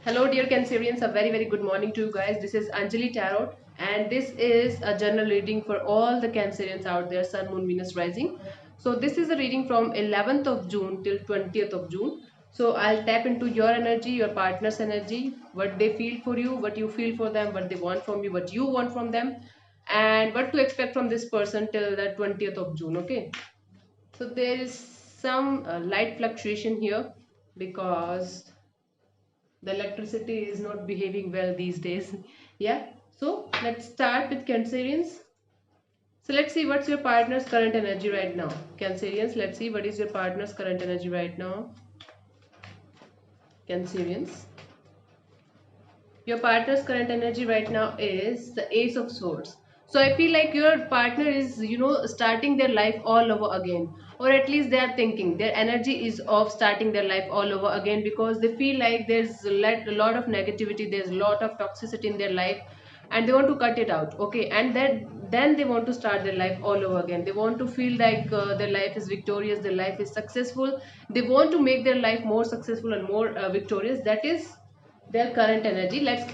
Hello, dear Cancerians. A very good morning to you guys. This is Anjali Tarot, and this is a general reading for all the Cancerians out there, Sun, Moon, Venus, Rising. So, this is a reading from 11th of June till 20th of June. So, I'll tap into your energy, your partner's energy, what they feel for you, what you feel for them, what they want from you, what you want from them, and what to expect from this person till the 20th of June. Okay. So, there is some light fluctuation here because the electricity is not behaving well these days. Yeah, so let's start with Cancerians. So let's see what's your partner's current energy right now. Cancerians, let's see what is your partner's current energy right now. Cancerians, your partner's current energy right now is the Ace of Swords. So I feel like your partner is, starting their life all over again, or at least they are thinking their energy is of starting their life all over again because they feel like there's a lot of negativity, there's a lot of toxicity in their life, and they want to cut it out. Okay, and then they want to start their life all over again. They want to feel like their life is victorious, their life is successful. They want to make their life more successful and more victorious. That is their current energy. Let's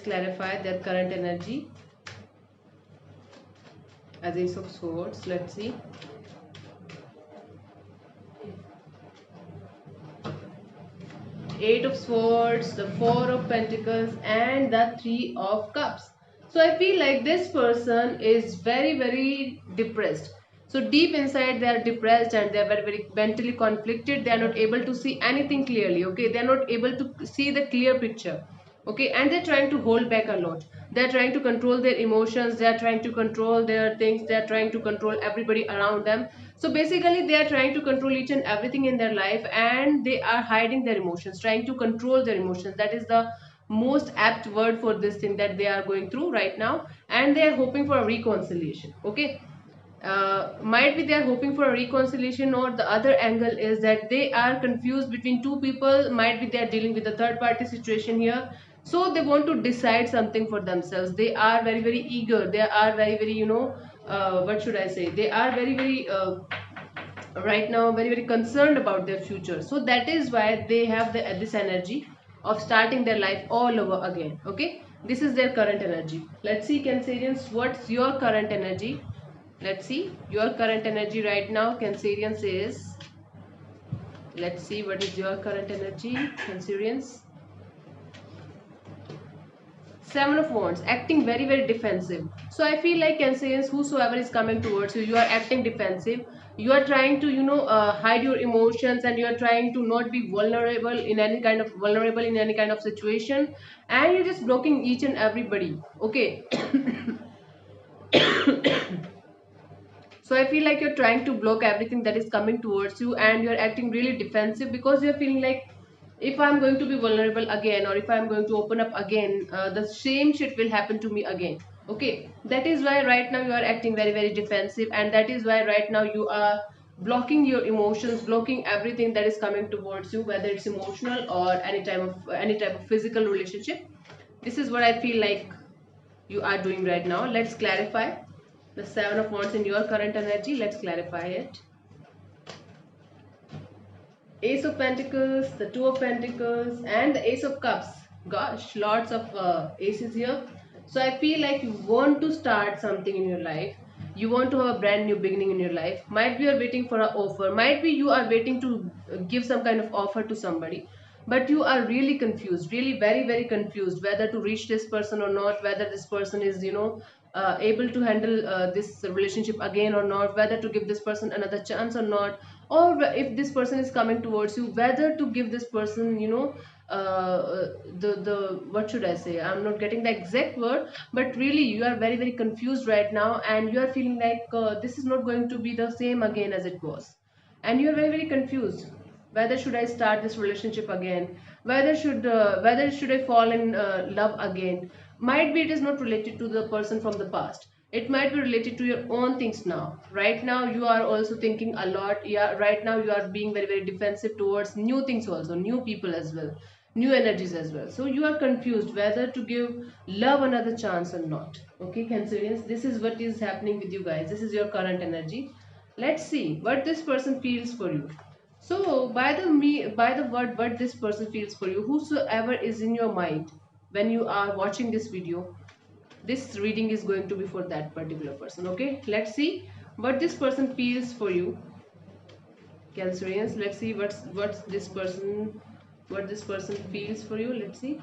clarify their current energy as Ace of Swords. Let's see. Eight of Swords, the Four of Pentacles, and the Three of Cups. So I feel like this person is very depressed. So deep inside they are depressed and they are very mentally conflicted. They are not able to see anything clearly. Okay, they are not able to see the clear picture. Okay, and they're trying to hold back a lot. They're trying to control their emotions, they're trying to control their things, they're trying to control everybody around them. So basically they are trying to control each and everything in their life, and they are hiding their emotions, trying to control their emotions. That is the most apt word for this thing that they are going through right now, and they are hoping for a reconciliation. Okay, might be they are hoping for a reconciliation, or the other angle is that they are confused between two people. Might be they are dealing with a third party situation here, so they want to decide something for themselves. They are very eager, they are very what should I say, they are very right now very concerned about their future. So that is why they have this energy of starting their life all over again. Okay, this is their current energy. Let's see, Cancerians, what's your current energy. Let's see your current energy right now. Cancerians is, let's see what is your current energy, Cancerians. Seven of Wands, acting very defensive. So I feel like Cancerians, whosoever is coming towards you, you are acting defensive. You are trying to hide your emotions, and you are trying to not be vulnerable in any kind of situation, and you're just blocking each and everybody. Okay. So I feel like you're trying to block everything that is coming towards you, and you're acting really defensive because you're feeling like, if I'm going to be vulnerable again, or if I'm going to open up again, the same shit will happen to me again. Okay, that is why right now you are acting very defensive, and that is why right now you are blocking your emotions, blocking everything that is coming towards you, whether it's emotional or any type of physical relationship. This is what I feel like you are doing right now. Let's clarify the Seven of Wands in your current energy. Let's clarify it. Ace of Pentacles, the Two of Pentacles, and the Ace of Cups. Gosh, lots of aces here. So I feel like you want to start something in your life. You want to have a brand new beginning in your life. Might be you are waiting for an offer. Might be you are waiting to give some kind of offer to somebody. But you are really confused, really very confused, whether to reach this person or not, whether this person is, able to handle this relationship again or not, whether to give this person another chance or not, or if this person is coming towards you, whether to give this person, the what should I say, I'm not getting the exact word, but really you are very confused right now, and you are feeling like this is not going to be the same again as it was, and you are very confused. Whether should I start this relationship again, whether should I fall in love again. Might be it is not related to the person from the past, it might be related to your own things now. Right now you are also thinking a lot. Yeah, right now you are being very defensive towards new things, also new people as well, new energies as well. So you are confused whether to give love another chance or not. Okay, Cancerians, this is what is happening with you guys. This is your current energy. Let's see what this person feels for you. So by the word what this person feels for you, whosoever is in your mind when you are watching this video, this reading is going to be for that particular person. Okay, let's see what this person feels for you, Cancerians. Let's see what this person feels for you. Let's see.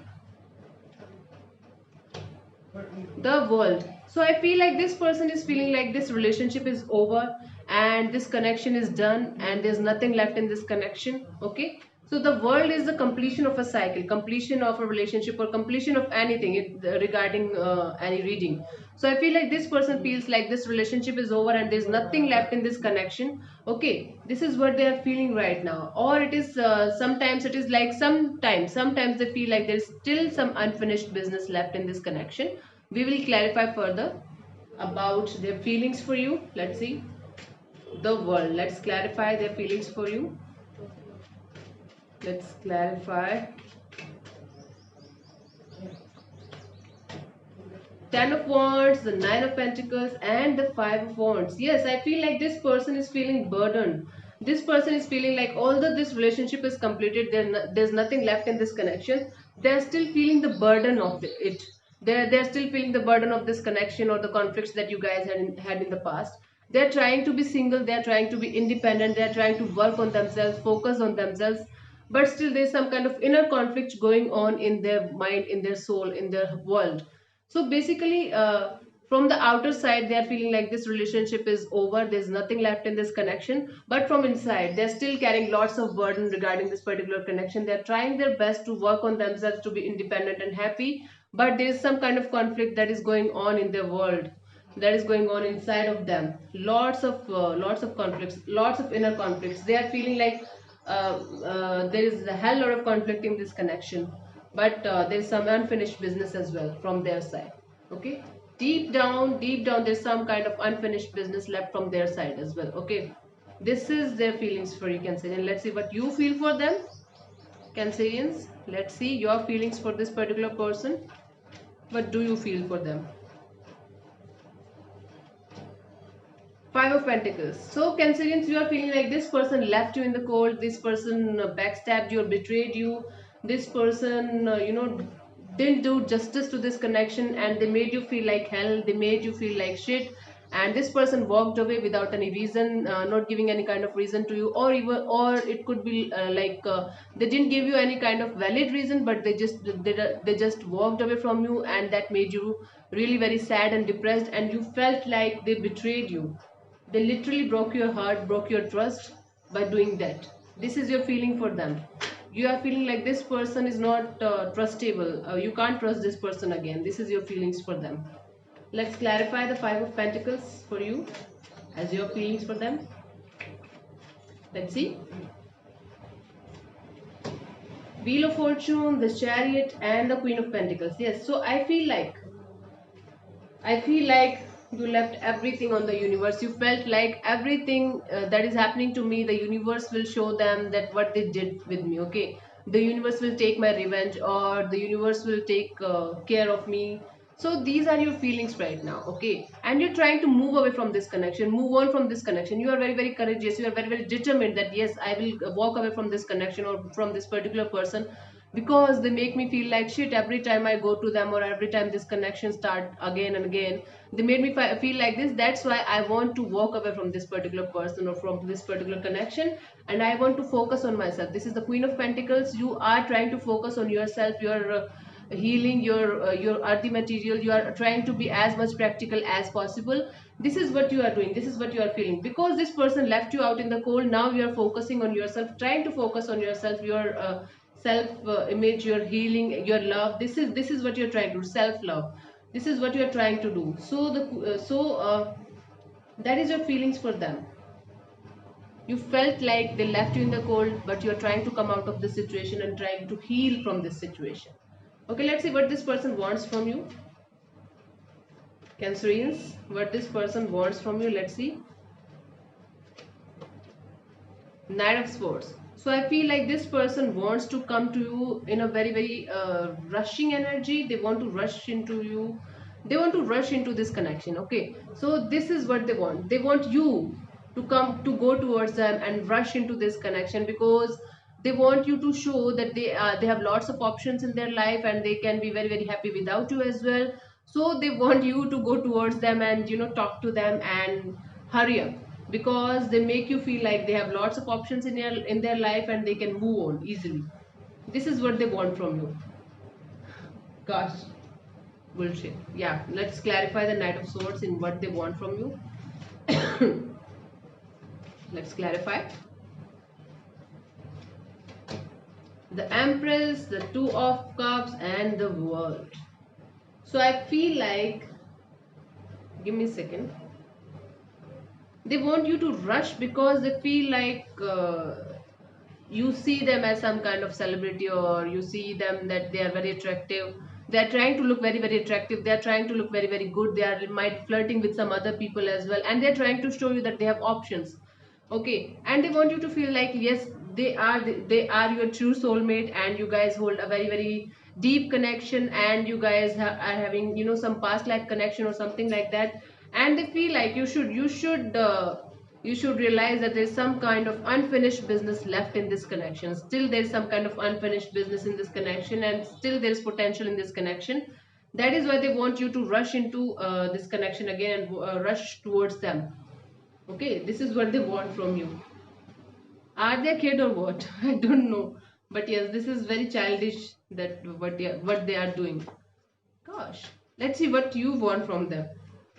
The world. So I feel like this person is feeling like this relationship is over and this connection is done and there's nothing left in this connection. Okay, so the world is the completion of a cycle, completion of a relationship, or completion of anything regarding any reading. So I feel like this person feels like this relationship is over and there's nothing left in this connection. Okay, this is what they are feeling right now. Or it is sometimes it is like sometimes they feel like there's still some unfinished business left in this connection. We will clarify further about their feelings for you. Let's see. The world. Let's clarify their feelings for you. Let's clarify. Ten of Wands, the Nine of Pentacles, and the Five of Wands. Yes, I feel like this person is feeling burdened. This person is feeling like although this relationship is completed, there's nothing left in this connection. They're still feeling the burden of it. They're still feeling the burden of this connection or the conflicts that you guys had in the past. They're trying to be single. They're trying to be independent. They're trying to work on themselves, focus on themselves. But still, there's some kind of inner conflict going on in their mind, in their soul, in their world. So basically, from the outer side, they are feeling like this relationship is over. There's nothing left in this connection. But from inside, they're still carrying lots of burden regarding this particular connection. They're trying their best to work on themselves to be independent and happy. But there is some kind of conflict that is going on in their world, that is going on inside of them. Lots of conflicts, lots of inner conflicts. They are feeling like there is a hell lot of conflict in this connection, but there is some unfinished business as well from their side. Okay, deep down there's some kind of unfinished business left from their side as well. Okay, this is their feelings for you, Cancerian. Let's see what you feel for them, Cancerians. Let's see your feelings for this particular person. What do you feel for them? Five of Pentacles. So Cancerians, you are feeling like this person left you in the cold. This person backstabbed you or betrayed you. This person, didn't do justice to this connection and they made you feel like hell. They made you feel like shit. And this person walked away without any reason, not giving any kind of reason to you, or even, or it could be they didn't give you any kind of valid reason, but they just walked away from you, and that made you really very sad and depressed, and you felt like they betrayed you. They literally broke your heart, broke your trust by doing that. This is your feeling for them. You are feeling like this person is not trustable. You can't trust this person again. This is your feelings for them. Let's clarify the Five of Pentacles for you as your feelings for them. Let's see. Wheel of Fortune, the Chariot, and the Queen of Pentacles. Yes, so I feel like you left everything on the universe. You felt like everything that is happening to me, the universe will show them that what they did with me. Okay, the universe will take my revenge, or the universe will take care of me. So these are your feelings right now. Okay, and you're trying to move away from this connection, move on from this connection. You are very very courageous. You are very very determined that yes, I will walk away from this connection or from this particular person, because they make me feel like shit every time I go to them, or every time this connection start again and again. They made me feel like this. That's why I want to walk away from this particular person or from this particular connection, and I want to focus on myself. This is the Queen of Pentacles. You are trying to focus on yourself, your healing, your earthy material. You are trying to be as much practical as possible. This is what you are doing. This is what you are feeling, because this person left you out in the cold. Now you are focusing on yourself, trying to focus on yourself, your self image, your healing, your love. This is what you're trying to do. Self love. This is what you're trying to do. So that is your feelings for them. You felt like they left you in the cold, but you're trying to come out of this situation and trying to heal from this situation. Okay, let's see what this person wants from you, Cancerians. What this person wants from you. Let's see. Knight of Swords. So I feel like this person wants to come to you in a very very rushing energy. They want to rush into you. They want to rush into this connection. Okay, so this is what they want. They want you to go towards them and rush into this connection, because they want you to show that they have lots of options in their life and they can be very very happy without you as well. So they want you to go towards them and talk to them and hurry up, because they make you feel like they have lots of options in their life and they can move on easily. This is what they want from you. Gosh, bullshit. Yeah, let's clarify the Knight of Swords in what they want from you. Let's clarify. The Empress, the Two of Cups, and the World. So I feel like, give me a second. They want you to rush because they feel like you see them as some kind of celebrity, or you see them that they are very attractive. They are trying to look very very attractive. They are trying to look very very good. They are might flirting with some other people as well, and they are trying to show you that they have options. Okay, and they want you to feel like yes, they are your true soulmate, and you guys hold a very very deep connection, and you guys are having some past life connection or something like that. And they feel like you should realize that there's some kind of unfinished business left in this connection. Still there's some kind of unfinished business in this connection, and still there's potential in this connection. That is why they want you to rush into this connection again and rush towards them. Okay, this is what they want from you. Are they a kid or what? I don't know. But yes, this is very childish, that what they are doing. Gosh. Let's see what you want from them.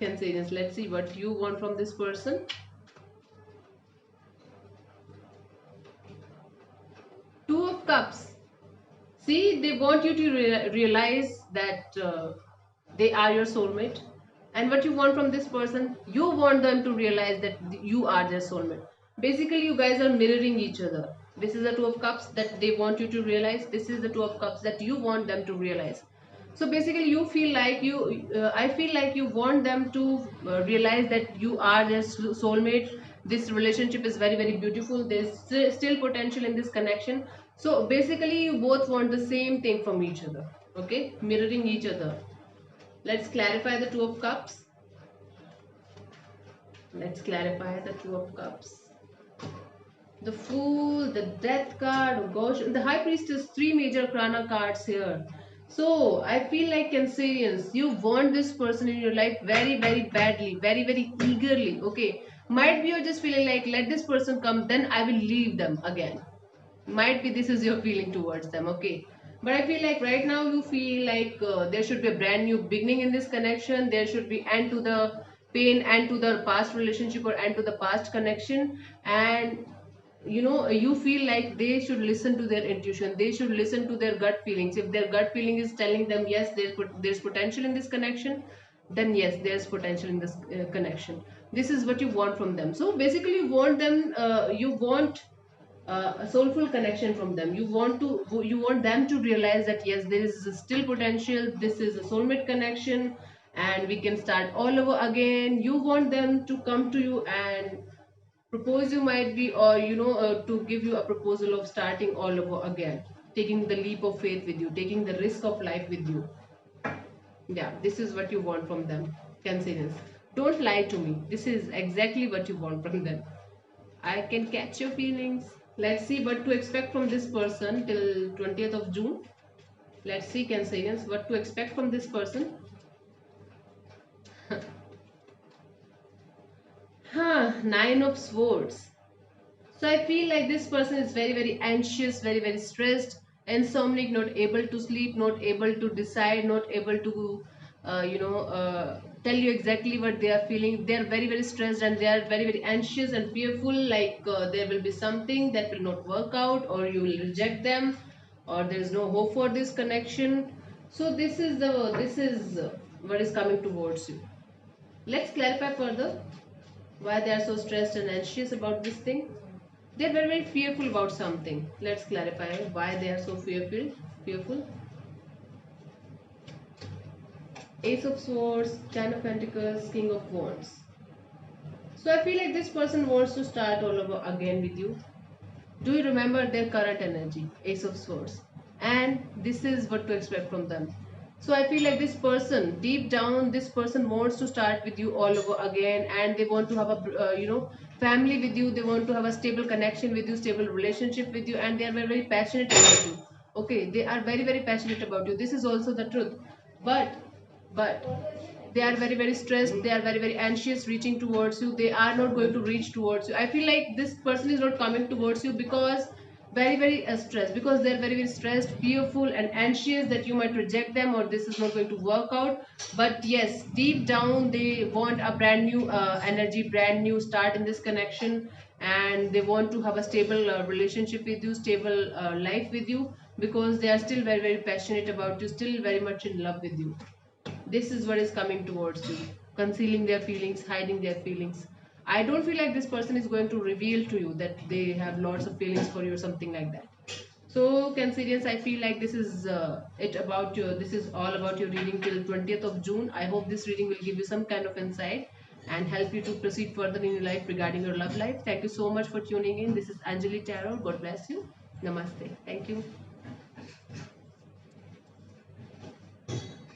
Cancerians, let's see what you want from this person. Two of Cups. See, they want you to realize that they are your soulmate. And what you want from this person, you want them to realize that you are their soulmate. Basically, you guys are mirroring each other. This is the Two of Cups that they want you to realize. This is the Two of Cups that you want them to realize. So basically, you feel like I feel like you want them to realize that you are their soulmate. This relationship is very very beautiful. There's still potential in this connection. So basically, you both want the same thing from each other. Okay, mirroring each other. Let's clarify the Two of Cups. Let's clarify the Two of Cups. The Fool, the Death card, oh gosh, and the High Priestess, three major Krana cards here. So I feel like Cancerians, you want this person in your life very very badly, very very eagerly. Okay, might be you're just feeling like let this person come, then I will leave them again. Might be this is your feeling towards them. Okay, but I feel like right now you feel like there should be a brand new beginning in this connection. There should be end to the pain, end to the past relationship, or end to the past connection. And you feel like they should listen to their intuition. They should listen to their gut feelings. If their gut feeling is telling them yes, there's potential in this connection, then yes, there's potential in this connection. This is what you want from them. So basically you want a soulful connection from them. You want them to realize that yes, there is still potential. This is a soulmate connection, and we can start all over again. You want them to come to you and propose you, might be, or to give you a proposal of starting all over again, taking the leap of faith with you, taking the risk of life with you. Yeah, this is what you want from them, Cancerians. Don't lie to me. This is exactly what you want from them. I can catch your feelings. Let's see what to expect from this person till 20th of June. Let's see, Cancerians, what to expect from this person. Nine of Swords. So I feel like this person is very very anxious, very very stressed, insomniac, not able to sleep, not able to decide, not able to tell you exactly what they are feeling. They are very very stressed, and they are very very anxious and fearful, like there will be something that will not work out, or you will reject them, or there is no hope for this connection. So this is what is coming towards you. Let's clarify further why they are so stressed and anxious about this thing. They're very very fearful about something. Let's clarify why they are so fearful. Ace of Swords, Ten of Pentacles, King of Wands. So I feel like this person wants to start all over again with you. Do you remember their current energy? Ace of Swords. And this is what to expect from them. So I feel like this person, deep down, this person wants to start with you all over again, and they want to have a family with you, they want to have a stable connection with you, stable relationship with you, and they are very, very passionate about you. Okay, they are very, very passionate about you. This is also the truth. But they are very, very stressed, they are very, very anxious reaching towards you. They are not going to reach towards you. I feel like this person is not coming towards you because very, very stressed, because they're very, very stressed, fearful and anxious that you might reject them or this is not going to work out. But yes, deep down they want a brand new energy, brand new start in this connection, and they want to have a stable relationship with you, stable life with you, because they are still very, very passionate about you, still very much in love with you. This is what is coming towards you, concealing their feelings, hiding their feelings. I don't feel like this person is going to reveal to you that they have lots of feelings for you or something like that. So Cancerians, I feel like this is it about your, this is all about your reading till 20th of June. I hope this reading will give you some kind of insight and help you to proceed further in your life regarding your love life. Thank you so much for tuning in. This is Anjali Tarot. God bless you. Namaste. Thank you.